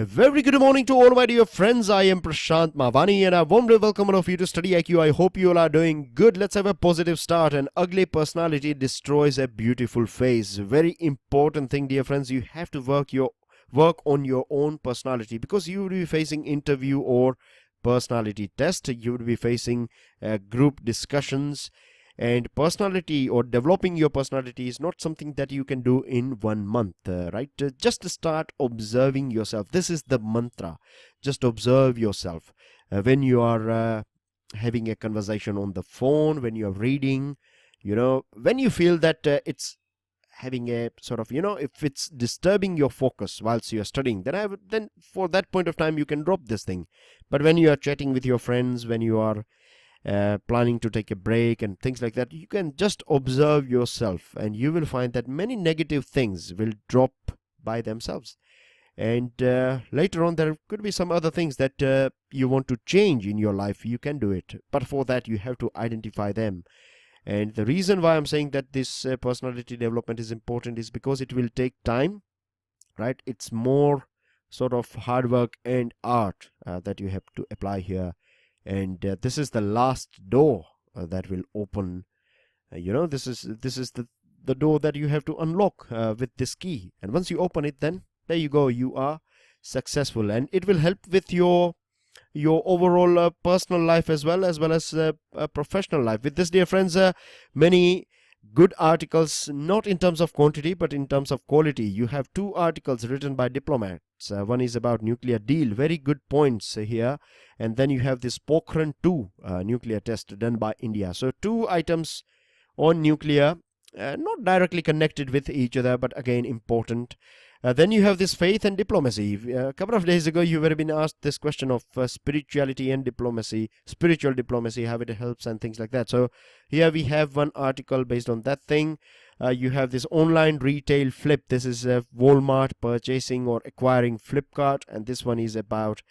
A very good morning to all my dear friends. I am Prashant Mavani and I warmly welcome all of you to StudyIQ. I hope you all are doing good. Let's have a positive start. An ugly personality destroys a beautiful face. Very important thing, dear friends. You have to work on your own personality, because you will be facing interview or personality test. You will be facing group discussions, and personality or developing your personality is not something that you can do in 1 month, right? Just start observing yourself. This is the mantra. Just observe yourself. When you are having a conversation on the phone, when you are reading, when you feel that it's having a sort of, if it's disturbing your focus whilst you are studying, then for that point of time you can drop this thing. But when you are chatting with your friends, when you are planning to take a break and things like that, you can just observe yourself and you will find that many negative things will drop by themselves. And later on there could be some other things that you want to change in your life. You can do it, but for that you have to identify them. And the reason why I'm saying that this personality development is important is because it will take time, right? It's more sort of hard work and art that you have to apply here. And this is the last door that will open. This is the door that you have to unlock with this key. And once you open it, then there you go, you are successful. And it will help with your overall personal life as well as professional life. With this, dear friends, many good articles, not in terms of quantity but in terms of quality. You have 2 articles written by diplomats. One is about nuclear deal, very good points here. And then you have this Pokhran 2 nuclear test done by India. So 2 items on nuclear, not directly connected with each other, but again important. Then you have this faith and diplomacy. A couple of days ago you were been asked this question of spirituality and diplomacy, spiritual diplomacy, how it helps and things like that. So here we have one article based on that thing. You have this online retail flip. This is Walmart purchasing or acquiring Flipkart, and this one is about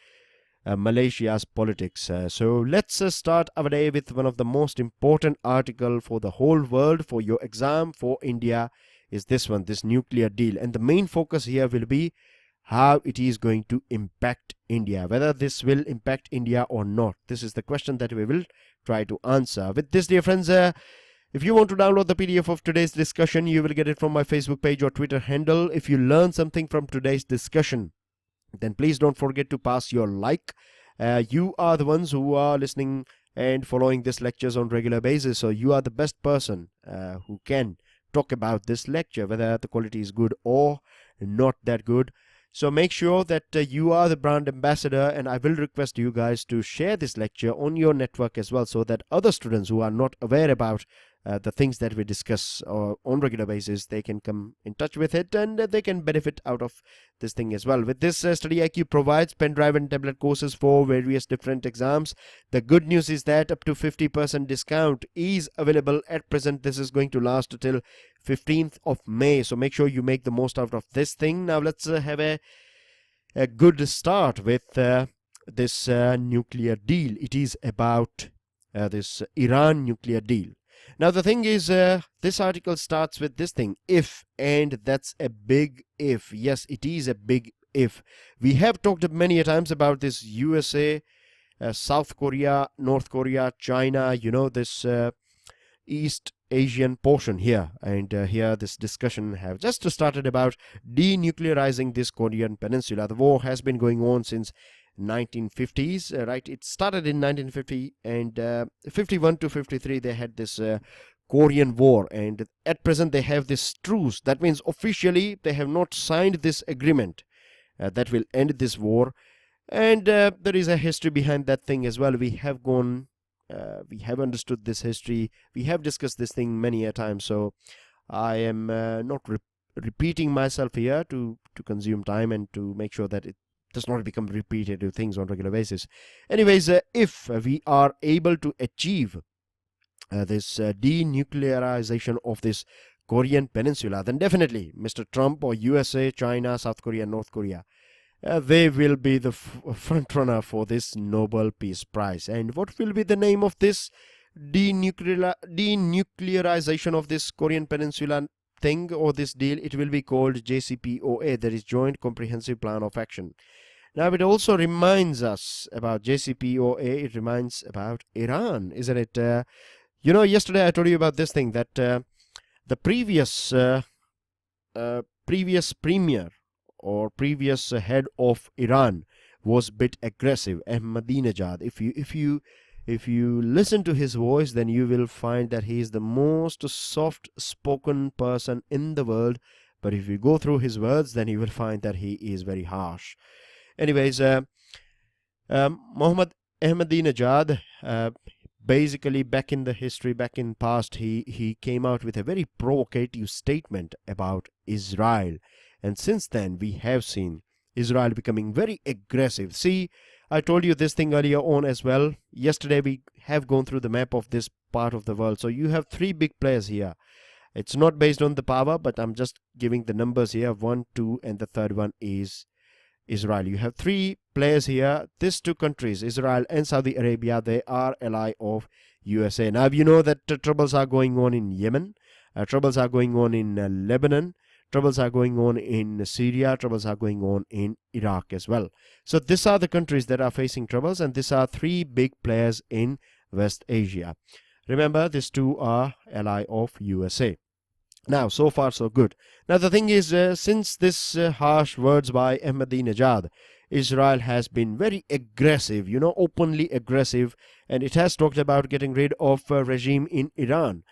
Malaysia's politics. So let's start our day with one of the most important article for the whole world, for your exam, for India, is this one, this nuclear deal. And the main focus here will be how it is going to impact India, whether this will impact India or not. This is the question that we will try to answer. With this, dear friends, if you want to download the PDF of today's discussion, you will get it from my Facebook page or Twitter handle. If you learn something from today's discussion, then please don't forget to pass your like. You are the ones who are listening and following these lectures on regular basis, so you are the best person who can talk about this lecture, whether the quality is good or not that good. So make sure that you are the brand ambassador, and I will request you guys to share this lecture on your network as well, so that other students who are not aware about the things that we discuss on regular basis, they can come in touch with it and they can benefit out of this thing as well. With this, StudyIQ provides pen drive and tablet courses for various different exams. The good news is that up to 50% discount is available at present. This is going to last till 15th of May. So make sure you make the most out of this thing. Now let's have a good start with this nuclear deal. It is about this Iran nuclear deal. Now the thing is, this article starts with this thing, if, and that's a big if. Yes, it is a big if. We have talked many times about this USA, South Korea, North Korea, China, this East Asian portion here. And here this discussion have just started about denuclearizing this Korean peninsula. The war has been going on since 1950s, right? It started in 1950, and 51 to 53 they had this Korean War, and at present they have this truce. That means officially they have not signed this agreement that will end this war. And there is a history behind that thing as well. We have understood this history. We have discussed this thing many a time, so I am not repeating myself here to consume time and to make sure that it does not become repetitive things on regular basis. Anyways, if we are able to achieve this denuclearization of this Korean peninsula, then definitely Mr. Trump or USA, China, South Korea, North Korea, they will be the front runner for this Nobel Peace Prize. And what will be the name of this denuclearization of this Korean peninsula thing or this deal? It will be called JCPOA, that is Joint Comprehensive Plan of Action. Now it also reminds us about JCPOA. It reminds about Iran, isn't it? Yesterday I told you about this thing that the previous premier or previous head of Iran was a bit aggressive, Ahmadinejad. If you listen to his voice, then you will find that he is the most soft-spoken person in the world. But if you go through his words, then you will find that he is very harsh. Anyways, Mohammed Ahmadinejad, basically back in the history, back in past, he came out with a very provocative statement about Israel. And since then, we have seen Israel becoming very aggressive. See, I told you this thing earlier on as well. Yesterday, we have gone through the map of this part of the world. So you have three big players here. It's not based on the power, but I'm just giving the numbers here. 1, 2, and the third one is Israel. You have three players here. These two countries, Israel and Saudi Arabia, they are ally of USA. Now, you know that troubles are going on in Yemen. Troubles are going on in Lebanon. Troubles are going on in Syria. Troubles are going on in Iraq as well. So these are the countries that are facing troubles, and these are three big players in West Asia. Remember, these two are ally of USA. Now, so far so good. Now, the thing is, since this harsh words by Ahmadinejad, Israel has been very aggressive, openly aggressive, and it has talked about getting rid of regime in Iran.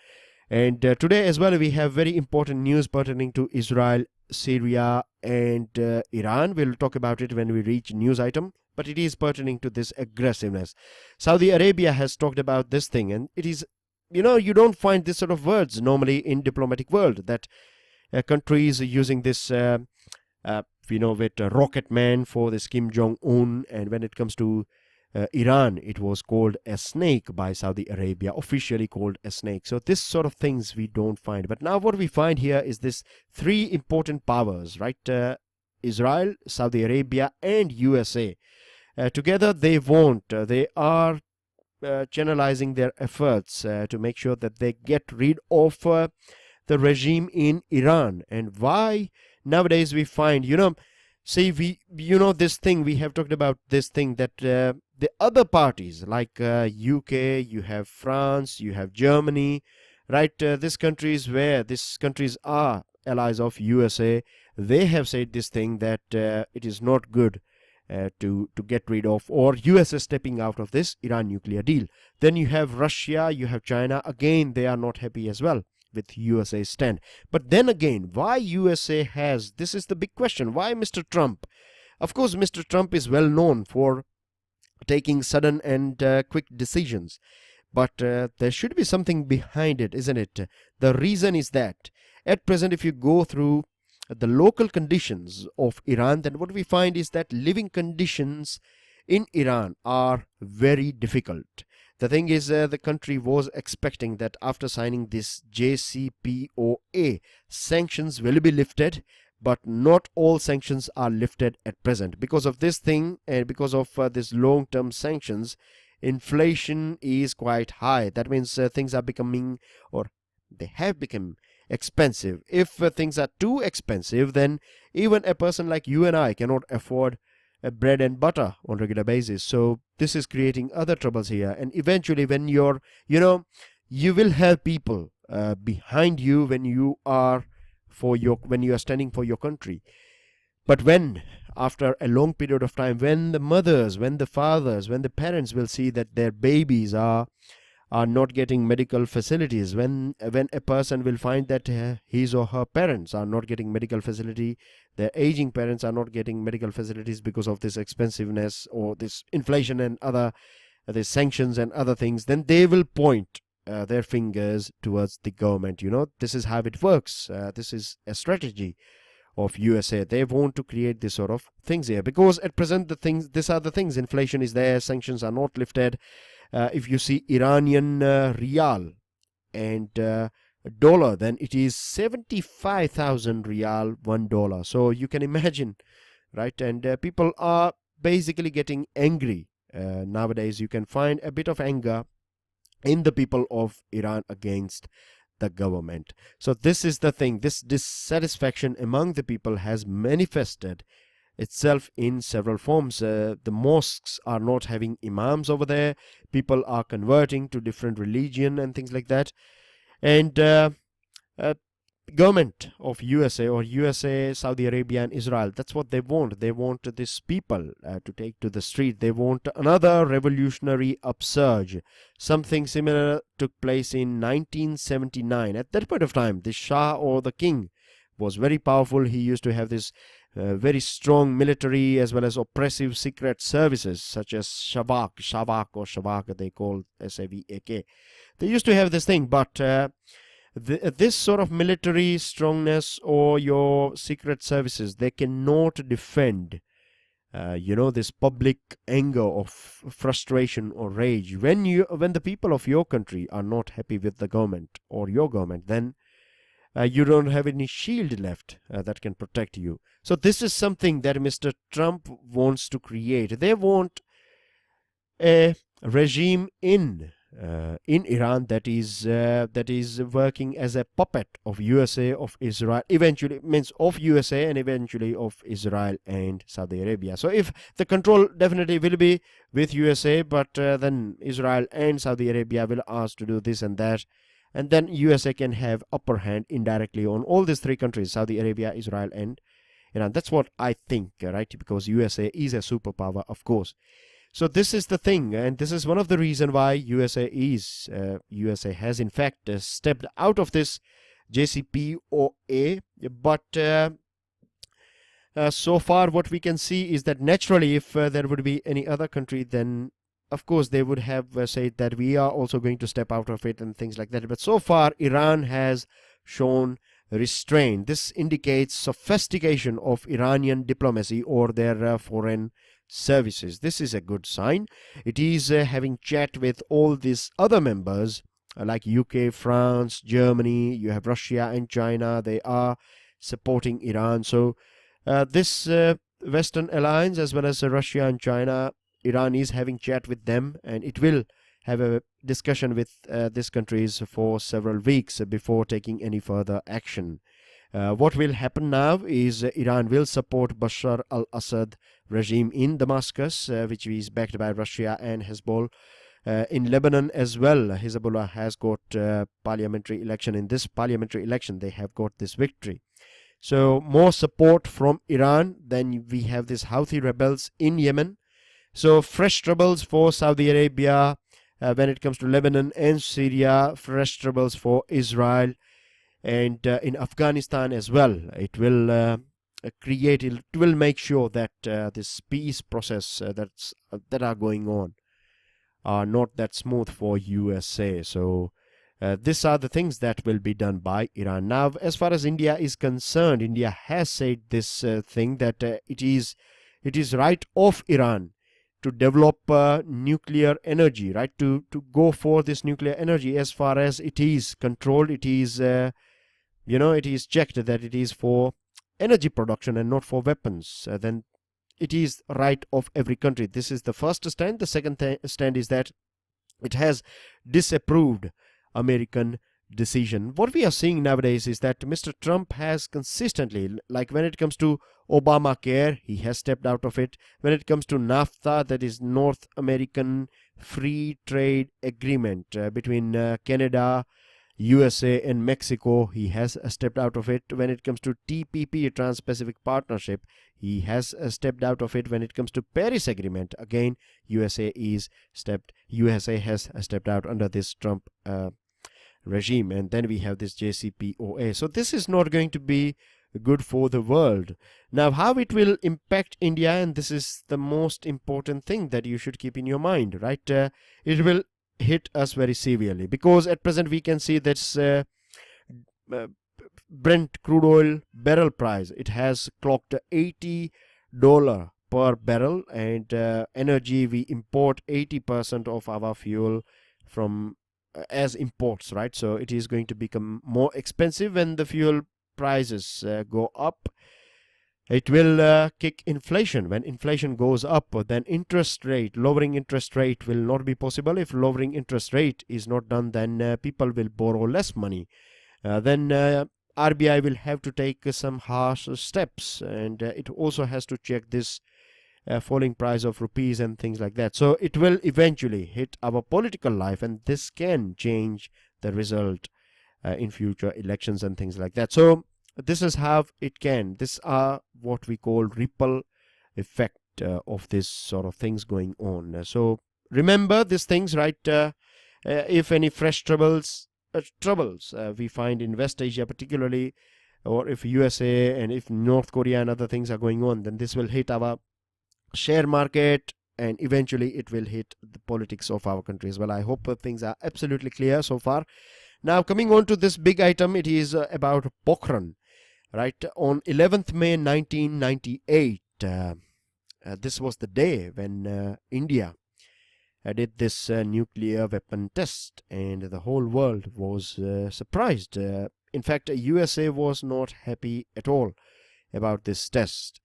And today as well, we have very important news pertaining to Israel, Syria, and Iran. We'll talk about it when we reach news item, but it is pertaining to this aggressiveness. Saudi Arabia has talked about this thing, and it is, you don't find this sort of words normally in diplomatic world, that countries using this, with rocket man for this Kim Jong-un, and when it comes to Iran, it was called a snake by Saudi Arabia, officially called a snake. So this sort of things we don't find. But now what we find here is this three important powers, right? Israel, Saudi Arabia, and USA. Together they are channelizing their efforts to make sure that they get rid of the regime in Iran. And why nowadays we find, this thing, we have talked about this thing, that the other parties like UK, you have France, you have Germany, right? These countries are allies of USA. They have said this thing that it is not good to get rid of, or USA stepping out of this Iran nuclear deal. Then you have Russia, you have China. Again, they are not happy as well with USA's stand. But then again, why USA has, this is the big question, why Mr. Trump? Of course, Mr. Trump is well known for taking sudden and quick decisions, but there should be something behind it, isn't it? The reason is that at present, if you go through the local conditions of Iran, then what we find is that living conditions in Iran are very difficult. The thing is, the country was expecting that after signing this JCPOA, sanctions will be lifted, but not all sanctions are lifted at present. Because of this thing, and because of this long-term sanctions, inflation is quite high. That means things are becoming, or they have become expensive. If things are too expensive, then even a person like you and I cannot afford bread and butter on regular basis. So this is creating other troubles here, and eventually when you will have people behind you when you are standing for your country. But when after a long period of time, when the mothers, when the fathers, when the parents will see that their babies are not getting medical facilities, when a person will find that his or her parents are not getting medical facility, their aging parents are not getting medical facilities because of this expensiveness or this inflation and other these sanctions and other things, then they will point their fingers towards the government. This is how it works. This is a strategy of USA. They want to create this sort of things here, because at present these are the things. Inflation is there, sanctions are not lifted. If you see Iranian rial and dollar, then it is 75,000 rial, $1. So you can imagine, right? And people are basically getting angry. Nowadays, you can find a bit of anger in the people of Iran against the government. So this is the thing. This dissatisfaction among the people has manifested itself in several forms. The mosques are not having imams over there. People are converting to different religion and things like that. And government of USA or USA, Saudi Arabia and Israel, that's what they want. They want these people to take to the street. They want another revolutionary upsurge. Something similar took place in 1979. At that point of time, the Shah or the king was very powerful. He used to have this very strong military as well as oppressive secret services such as Shavak, they call SAVAK. They used to have this thing, but this sort of military strongness or your secret services, they cannot defend this public anger or frustration or rage. When the people of your country are not happy with the government or your government, then you don't have any shield left that can protect you. So this is something that Mr. Trump wants to create. They want a regime in Iran that is working as a puppet of USA, of Israel, eventually means of USA and eventually of Israel and Saudi Arabia. So if the control definitely will be with USA, but then Israel and Saudi Arabia will ask to do this and that, and then USA can have upper hand indirectly on all these three countries, Saudi Arabia, Israel and Iran. That's what I think, right? Because USA is a superpower, of course. So this is the thing, and this is one of the reasons why USA has in fact stepped out of this JCPOA. But so far what we can see is that naturally if there would be any other country, then of course they would have said that we are also going to step out of it and things like that. But so far Iran has shown restraint. This indicates sophistication of Iranian diplomacy or their foreign services. This is a good sign. It is having chat with all these other members like UK, France, Germany. You have Russia and China. They are supporting Iran. So this Western alliance as well as Russia and China, Iran is having chat with them, and it will have a discussion with these countries for several weeks before taking any further action. What will happen now is Iran will support Bashar al-Assad regime in Damascus, which is backed by Russia and Hezbollah. In Lebanon as well, Hezbollah has got parliamentary election. In this parliamentary election, they have got this victory. So more support from Iran. Then we have these Houthi rebels in Yemen. So fresh troubles for Saudi Arabia when it comes to Lebanon and Syria. Fresh troubles for Israel. And in Afghanistan as well, it will make sure that this peace process that are going on are not that smooth for USA. So these are the things that will be done by Iran. Now, as far as India is concerned, India has said this thing that it is right of Iran to develop nuclear energy, right? To go for this nuclear energy as far as it is controlled. It is it is checked that it is for energy production and not for weapons. Then it is right of every country. This is the first stand. The second stand is that it has disapproved American decision. What we are seeing nowadays is that Mr. Trump has consistently, like when it comes to Obamacare, he has stepped out of it. When it comes to NAFTA, that is North American Free Trade Agreement between Canada, USA and Mexico, he has stepped out of it. When it comes to TPP, Trans-Pacific Partnership, he has stepped out of it. When it comes to Paris Agreement, again USA has stepped out under this Trump regime. And then we have this JCPOA. So this is not going to be good for the world. Now, how it will impact India, and this is the most important thing that you should keep in your mind, right? It will hit us very severely, because at present we can see that Brent crude oil barrel price, it has clocked $80 per barrel, and energy, we import 80% of our fuel from as imports, right? So it is going to become more expensive when the fuel prices go up. It will kick inflation. When inflation goes up, then lowering interest rate will not be possible. If lowering interest rate is not done, then people will borrow less money. Then RBI will have to take some harsh steps, and it also has to check this falling price of rupees and things like that. So it will eventually hit our political life, and this can change the result in future elections and things like that. So this is how it can. These are what we call ripple effect of this sort of things going on. So remember these things, right? If any fresh troubles we find in West Asia particularly, or if USA and if North Korea and other things are going on, then this will hit our share market, and eventually it will hit the politics of our country as well. I hope things are absolutely clear so far. Now coming on to this big item, it is about Pokhran, right? On 11th May 1998, this was the day when India did this nuclear weapon test, and the whole world was surprised. In fact, USA was not happy at all about this test.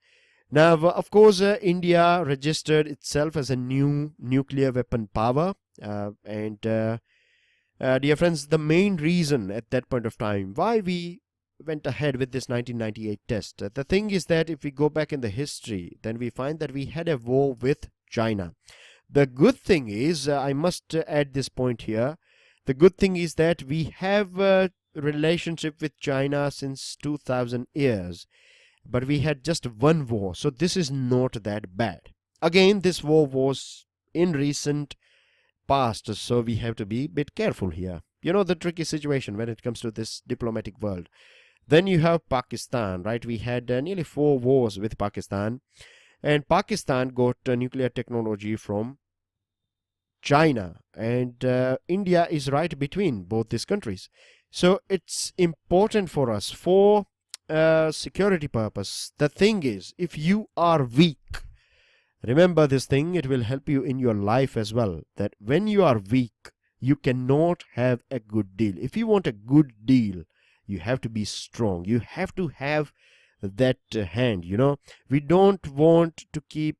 Now, of course, India registered itself as a new nuclear weapon power, and dear friends, the main reason at that point of time why we went ahead with this 1998 test, the thing is that if we go back in the history, then we find that we had a war with China. The good thing is, I must add this point here, the good thing is that we have a relationship with China since 2000 years. But we had just one war, so this is not that bad. Again, this war was in recent past, so we have to be a bit careful here. You know the tricky situation when it comes to this diplomatic world. Then you have Pakistan, right? We had nearly 4 wars with Pakistan, and Pakistan got nuclear technology from China, and India is right between both these countries. So it's important for us for security purpose. The thing is, if you are weak, remember this thing, it will help you in your life as well, that when you are weak, you cannot have a good deal. If you want a good deal, you have to be strong. You have to have that hand, you know. We don't want to keep,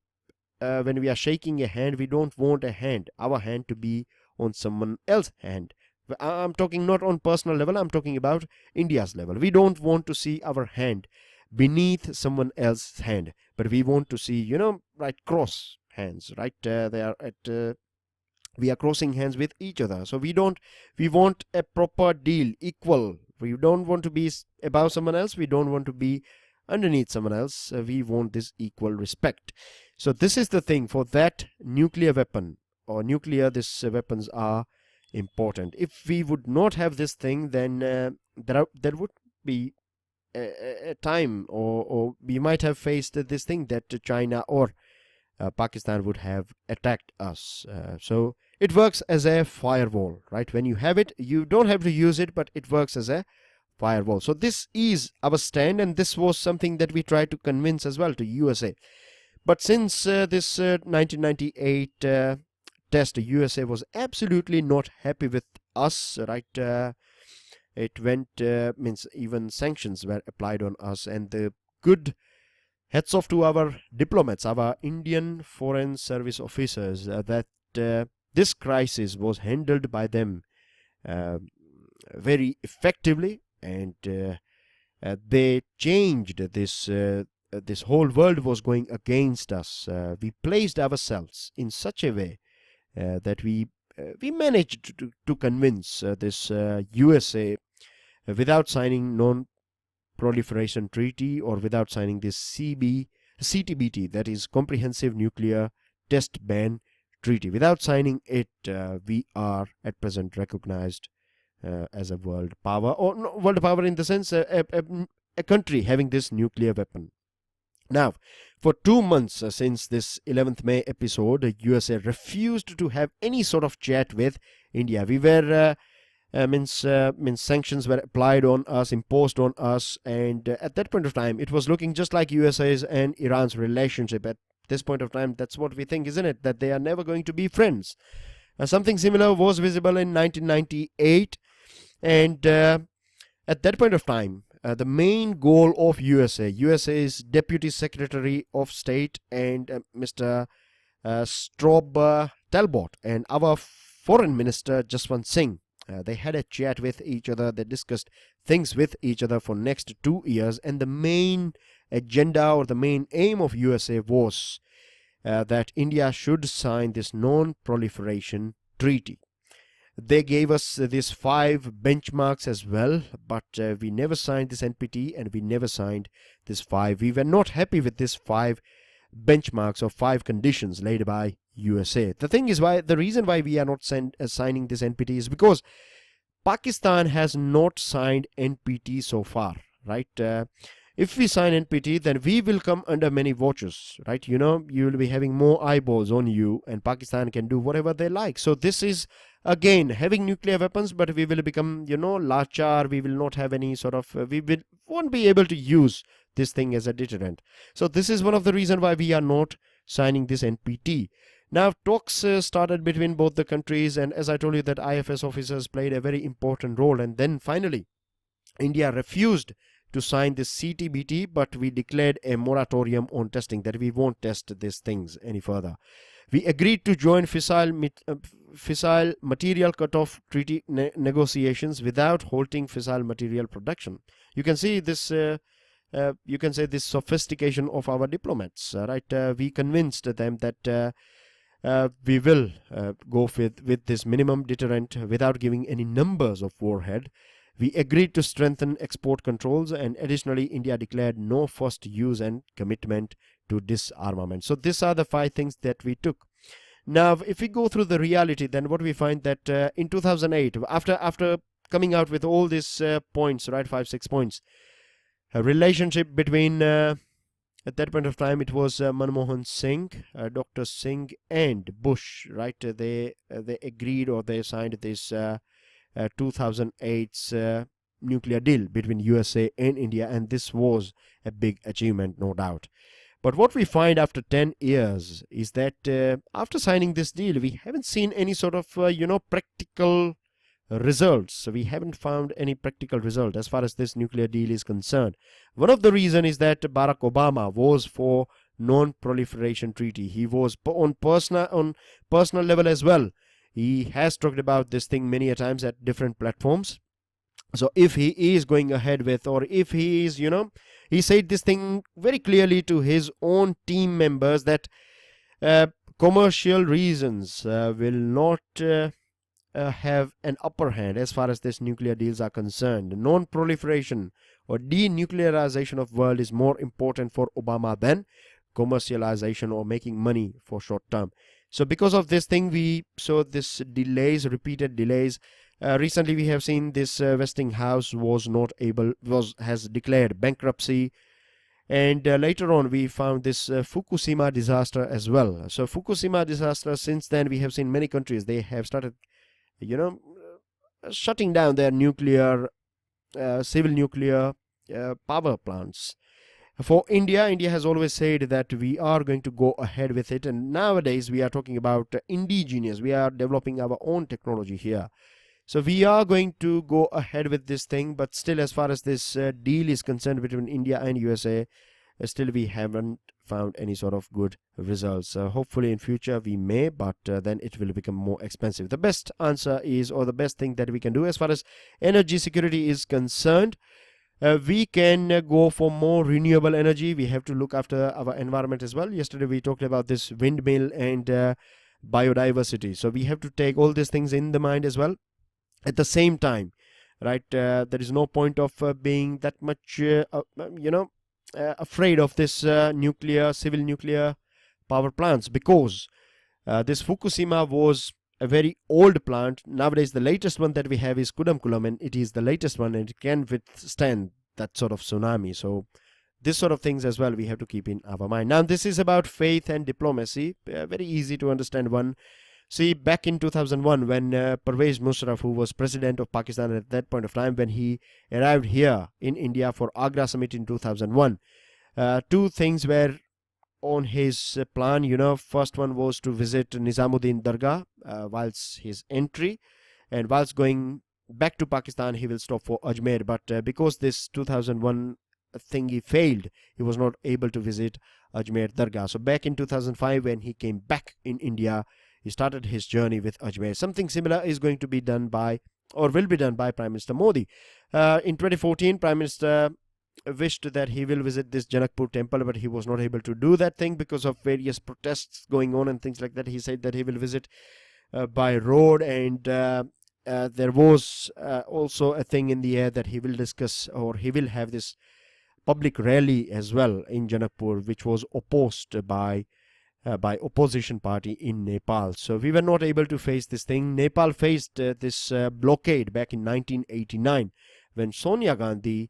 when we are shaking a hand, we don't want our hand to be on someone else's hand. I'm talking not on personal level, I'm talking about India's level. We don't want to see our hand beneath someone else's hand, but we want to see, you know, right, cross hands, right? They are at we are crossing hands with each other. So we want a proper deal, equal. We don't want to be above someone else, we don't want to be underneath someone else. We want this equal respect. So this is the thing. For that, nuclear weapon or these weapons are important. If we would not have this thing, then there would be a time, or we might have faced this thing that China or Pakistan would have attacked us. So it works as a firewall, right? When you have it, you don't have to use it, but it works as a firewall. So this is our stand, and this was something that we tried to convince as well to USA. But since this 1998 test, USA was absolutely not happy with us, right? It went, means even sanctions were applied on us, and the good hats off to our diplomats, our Indian Foreign Service officers, that this crisis was handled by them very effectively, and they changed this. This whole world was going against us. We placed ourselves in such a way that we managed to convince this USA without signing non-proliferation treaty, or without signing this CTBT, that is Comprehensive Nuclear Test Ban Treaty. Without signing it, we are at present recognized as a world power, or no, world power in the sense a country having this nuclear weapon. Now, for 2 months since this 11th May episode, USA refused to have any sort of chat with India. We were, sanctions were applied on us, imposed on us, and at that point of time, it was looking just like USA's and Iran's relationship. At this point of time, that's what we think, isn't it? That they are never going to be friends. Something similar was visible in 1998, and at that point of time, the main goal of USA's Deputy Secretary of State, and Mr. Strobe Talbot, and our Foreign Minister Jaswant Singh, They had a chat with each other. They discussed things with each other for next 2 years. And the main agenda or the main aim of USA was that India should sign this non-proliferation treaty. They gave us these 5 benchmarks as well, but we never signed this NPT and we never signed this 5. We were not happy with this 5 benchmarks or 5 conditions laid by USA. The thing is, the reason why we are not signing this NPT is because Pakistan has not signed NPT so far, right? If we sign NPT, then we will come under many watches, right? You will be having more eyeballs on you, and Pakistan can do whatever they like. So this is, again, having nuclear weapons, but we will become, lachar. We will not have any sort of, won't be able to use this thing as a deterrent. So this is one of the reasons why we are not signing this NPT. Now, talks started between both the countries, and as I told you, that IFS officers played a very important role. And then finally, India refused to sign this CTBT, but we declared a moratorium on testing, that we won't test these things any further. We agreed to join fissile material cutoff treaty negotiations without halting fissile material production. You can see this. You can say this sophistication of our diplomats, right? We convinced them that we will go with this minimum deterrent without giving any numbers of warhead. We agreed to strengthen export controls, and additionally, India declared no first use and commitment to disarmament. So these are the 5 things that we took. Now, if we go through the reality, then what we find that in 2008, after coming out with all these points, right, 5-6 points, a relationship between at that point of time it was Manmohan Singh, Dr. Singh and Bush, right? They agreed, or they signed this 2008's nuclear deal between USA and India, and this was a big achievement, no doubt. But what we find after 10 years is that after signing this deal, we haven't seen any sort of practical results. So we haven't found any practical result as far as this nuclear deal is concerned. One of the reasons is that Barack Obama was for non-proliferation treaty. He was on personal level as well. He has talked about this thing many a times at different platforms. So if he is going ahead with, or if he is, he said this thing very clearly to his own team members that commercial reasons will not have an upper hand as far as this nuclear deals are concerned. Non-proliferation or denuclearization of world is more important for Obama than commercialization or making money for short term. So because of this thing, this delays, repeated delays. Recently we have seen this Westinghouse has declared bankruptcy, and later on we found this Fukushima disaster as well. So Fukushima disaster, since then we have seen many countries, they have started shutting down their nuclear civil nuclear power plants. For India has always said that we are going to go ahead with it, and nowadays we are talking about indigenous. We are developing our own technology here. So we are going to go ahead with this thing, but still, as far as this deal is concerned between India and USA, still we haven't found any sort of good results. Hopefully in future we may, but then it will become more expensive. The best answer is, or the best thing that we can do as far as energy security is concerned, we can go for more renewable energy. We have to look after our environment as well. Yesterday we talked about this windmill and biodiversity. So we have to take all these things in the mind as well. At the same time, right, there is no point of being that much, afraid of this civil nuclear power plants, because this Fukushima was a very old plant. Nowadays, the latest one that we have is Kudamkulam, and it is the latest one, and it can withstand that sort of tsunami. So this sort of things as well we have to keep in our mind. Now, this is about faith and diplomacy. Very easy to understand one. See, back in 2001, when Pervez Musharraf, who was president of Pakistan at that point of time, when he arrived here in India for Agra summit in 2001, 2 things were on his plan. First one was to visit Nizamuddin Dargah whilst his entry, and whilst going back to Pakistan, he will stop for Ajmer. But because this 2001 thingy failed, he was not able to visit Ajmer Dargah. So back in 2005, when he came back in India, he started his journey with Ajmer. Something similar is going to be done by or will be done by Prime Minister Modi. In 2014, Prime Minister wished that he will visit this Janakpur Temple, but he was not able to do that thing because of various protests going on and things like that. He said that he will visit by road, and there was also a thing in the air that he will discuss, or he will have this public rally as well in Janakpur, which was opposed by opposition party in Nepal. So we were not able to face this thing. Nepal faced this blockade back in 1989 when Sonia Gandhi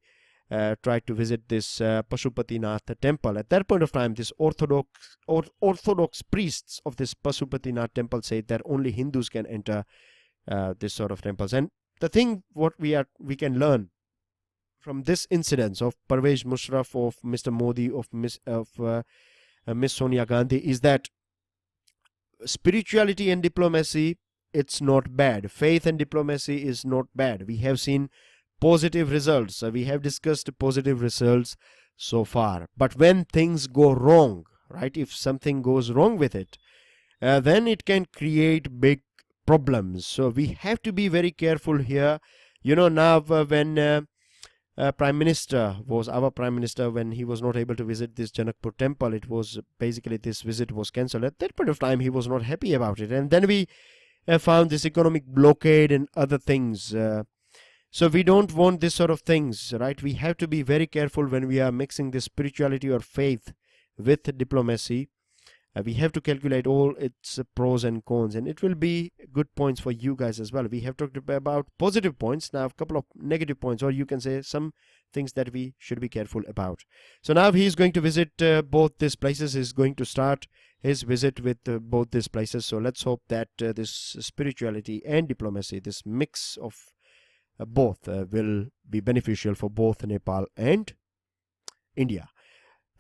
tried to visit this Pashupatinath temple. At that point of time, this orthodox priests of this Pashupatinath temple said that only Hindus can enter this sort of temples. And the thing what we can learn from this incidence of Parvez Musharraf, of Mr. Modi, of Miss Sonia Gandhi, is that spirituality and diplomacy, it's not bad. Faith and diplomacy is not bad. We have seen positive results. We have discussed positive results so far. But when things go wrong, right, if something goes wrong with it, then it can create big problems. So we have to be very careful here. You know, now when Prime Minister was our Prime Minister, when he was not able to visit this Janakpur temple, it was basically, this visit was cancelled. At that point of time, he was not happy about it. And then we found this economic blockade and other things. So we don't want this sort of things, right? We have to be very careful when we are mixing this spirituality or faith with diplomacy. We have to calculate all its pros and cons, and it will be good points for you guys as well. We have talked about positive points, now a couple of negative points, or you can say some things that we should be careful about. So now he is going to visit both these places. He is going to start his visit with both these places. So let's hope that this spirituality and diplomacy, this mix of both, will be beneficial for both Nepal and India.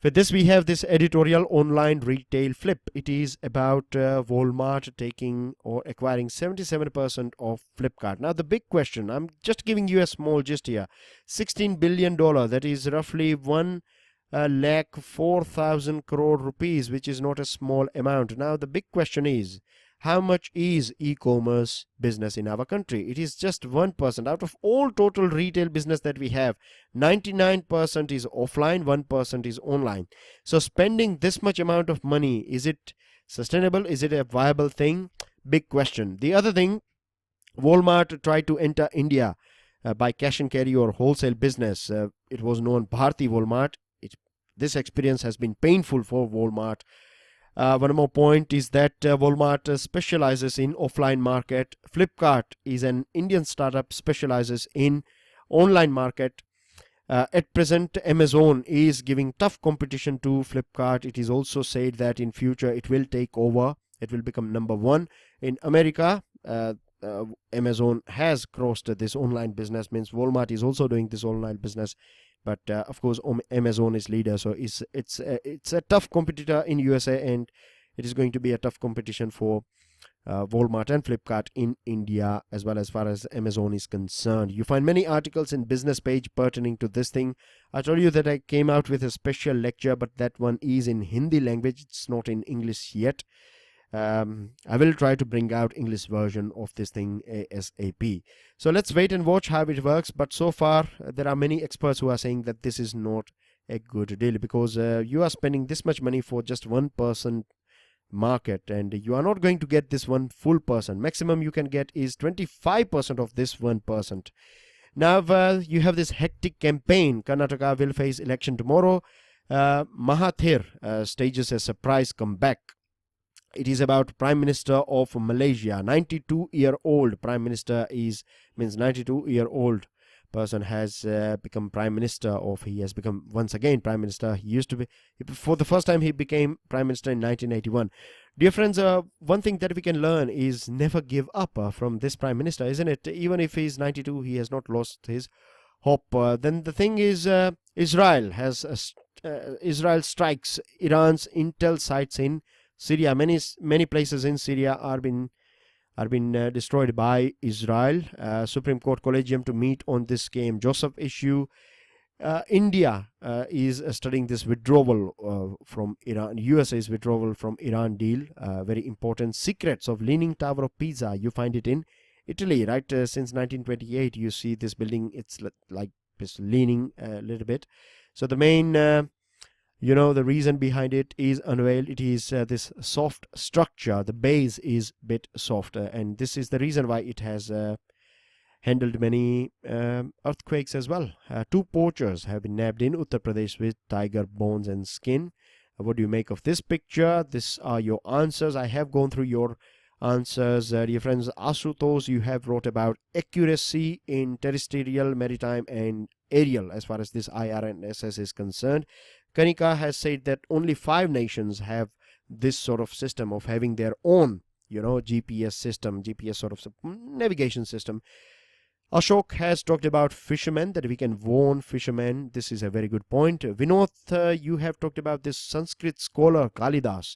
With this, we have this editorial online retail flip. It is about Walmart taking or acquiring 77% of Flipkart. Now, the big question, I'm just giving you a small gist here. $16 billion, that is roughly 1,04,000 crore rupees, which is not a small amount. Now, the big question is, how much is e-commerce business in our country? It is just 1%. Out of all total retail business that we have, 99% is offline, 1% is online. So spending this much amount of money, is it sustainable? Is it a viable thing? Big question. The other thing, Walmart tried to enter India by cash and carry or wholesale business. It was known Bharti Walmart. This experience has been painful for Walmart. One more point is that Walmart specializes in offline market. Flipkart is an Indian startup, specializes in online market. At present, Amazon is giving tough competition to Flipkart. It is also said that in future it will take over. It will become number one. In America, Amazon has crossed this online business, means Walmart is also doing this online business. But of course, Amazon is leader, so it's a tough competitor in USA, and it is going to be a tough competition for Walmart and Flipkart in India as well, as far as Amazon is concerned. You find many articles in business page pertaining to this thing. I told you that I came out with a special lecture, but that one is in Hindi language. It's not in English yet. I will try to bring out English version of this thing ASAP. So let's wait and watch how it works. But so far, there are many experts who are saying that this is not a good deal, because you are spending this much money for just 1% market, and you are not going to get this one full person. Maximum you can get is 25% of this 1%. Now you have this hectic campaign. Karnataka will face election tomorrow. Mahathir stages a surprise comeback. It is about Prime Minister of Malaysia. 92-year-old Prime Minister means 92-year-old person has become Prime Minister of, he has become once again Prime Minister. He used to be, for the first time he became Prime Minister in 1981. Dear friends, one thing that we can learn is never give up from this Prime Minister, isn't it? Even if he's 92, he has not lost his hope. Then the thing is, Israel strikes Iran's intel sites in Syria. Many places in Syria are been destroyed by Israel. Supreme Court Collegium to meet on this Game Joseph issue. India is studying this withdrawal from Iran. USA's withdrawal from Iran deal. Very important. Secrets of Leaning Tower of Pisa. You find it in Italy, right? Since 1928, you see this building, it's like it's leaning a little bit. So the main the reason behind it is unveiled. It is this soft structure. The base is bit softer, and this is the reason why it has handled many earthquakes as well. Two poachers have been nabbed in Uttar Pradesh with tiger bones and skin. What do you make of this picture? These are your answers. I have gone through your answers. Dear friends, Asutos, you have wrote about accuracy in terrestrial, maritime and aerial as far as this IR and SS is concerned. Kanika has said that only 5 nations have this sort of system of having their own, GPS system, GPS sort of navigation system. Ashok has talked about fishermen, that we can warn fishermen. This is a very good point. Vinod, you have talked about this Sanskrit scholar Kalidas.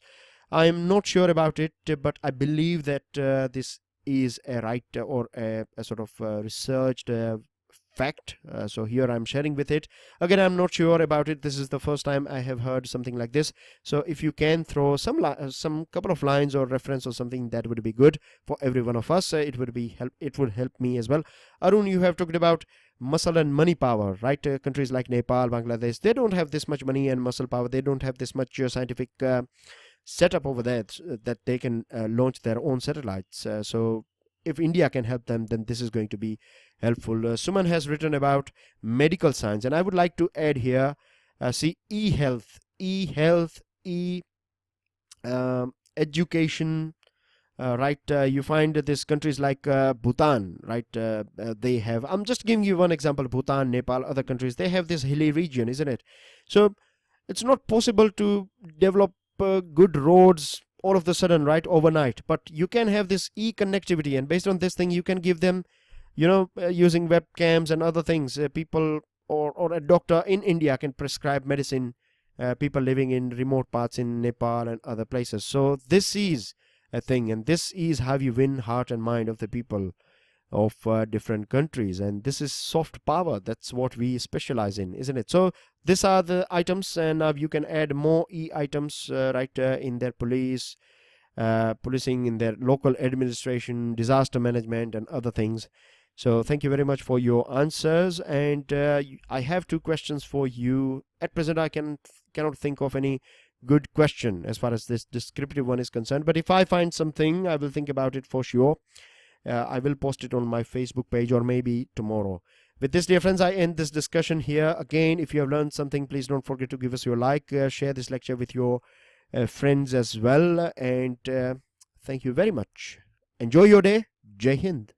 I am not sure about it, but I believe that this is a right or a sort of researched fact. So here I'm sharing with it. Again, I'm not sure about it. This is the first time I have heard something like this. So if you can throw some couple of lines or reference or something, that would be good for every one of us. It would help me as well. Arun, you have talked about muscle and money power, right? Countries like Nepal, Bangladesh, they don't have this much money and muscle power. They don't have this much scientific setup over there that they can launch their own satellites. So if India can help them, then this is going to be helpful. Suman has written about medical science, and I would like to add here, see, e-health, education, right? You find this countries like Bhutan, right? They have, I'm just giving you one example, Bhutan, Nepal, other countries, they have this hilly region, isn't it? So it's not possible to develop good roads all of the sudden, right, overnight, but you can have this e-connectivity, and based on this thing you can give them, using webcams and other things, people or a doctor in India can prescribe medicine, people living in remote parts in Nepal and other places. So this is a thing, and this is how you win heart and mind of the people of different countries, and this is soft power. That's what we specialize in, isn't it? So these are the items, and you can add more items, right, in their police, policing, in their local administration, disaster management and other things. So thank you very much for your answers, and I have 2 questions for you. At present I cannot think of any good question as far as this descriptive one is concerned, but if I find something, I will think about it for sure. I will post it on my Facebook page, or maybe tomorrow. With this, dear friends, I end this discussion here. Again, if you have learned something, please don't forget to give us your like, share this lecture with your friends as well, and thank you very much. Enjoy your day. Jai Hind.